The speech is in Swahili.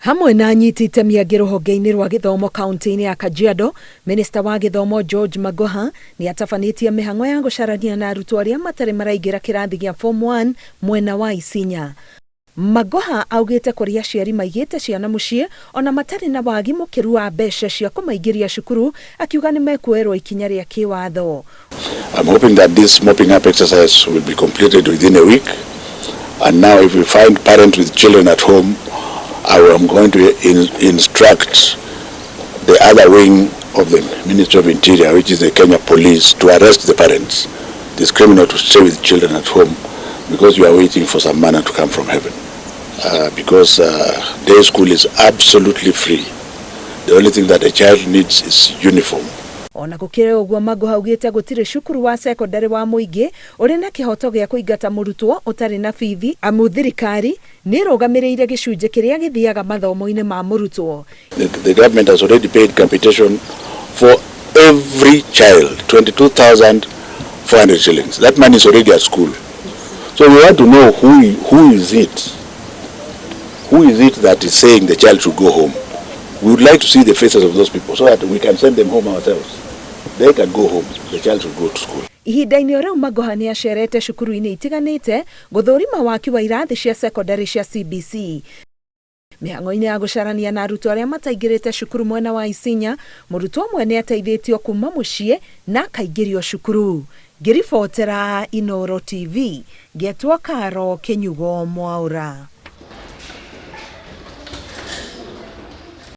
Hamwe na anyiti itemi angĩ rũhonge-inĩ rwa gĩthomo kaunti-inĩ ya Kajiado, Minista wa gĩthomo George Magoha nĩ atabanĩtie mĩhang'o ya gũcarania na arutwo arĩa matarĩ maraingĩra kĩrathi gĩa Form 1 mwena wa Isinya. Magoha augĩte kũrĩ aciari maigĩte ciana mũciĩ ona matarĩ na wagi mũkĩru wa mbeca cia kũmaingĩria cukuru, akiuga nĩ mekuoerwo ikinya rĩa kĩwatho. I'm hoping that this mopping up exercise will be completed within a week. And now if we find parents with children at home, I am going to instruct the other wing of the Ministry of Interior, which is the Kenya Police, to arrest the parents. It is criminal to stay with children at home because you are waiting for some manna to come from heaven. Because day school is absolutely free. The only thing that a child needs is uniform. Ona gũkĩrĩ ũguo, Magoha augĩte gũtirĩ cukuru wa secondary wa mũingĩ ũrĩ na kĩhoto gĩa kũingata mũrutwo ũtarĩ na bithi, amu thirikari nĩ ĩrũgamĩrĩire gĩcunjĩ kĩrĩa gĩthiaga mathomo-inĩ ma mũrutwo. The government has already paid capitation for every child 22,400 shillings. That money is already at school. So we want to know who is it that is saying the child should go home. We would like to see the faces of those people so that we can send them home ourselves. They can go home. The child should go to school. Ihinda-inĩ rĩu Magoha nĩ acerete cukuru-inĩ itiganĩte gũthũrima waki wa irathi cia secondary cia CBC. Mĩhang'o-inĩ ya gũcarania na arutwo arĩa mataingĩrĩte cukuru mwena wa Isinya, mũrutwo ũmwe nĩ ateithĩtio kuma mũciĩ na akaingĩrio cukuru. Ngĩribotera Inooro TV, Getwo Karo Kenyugo Mwaura.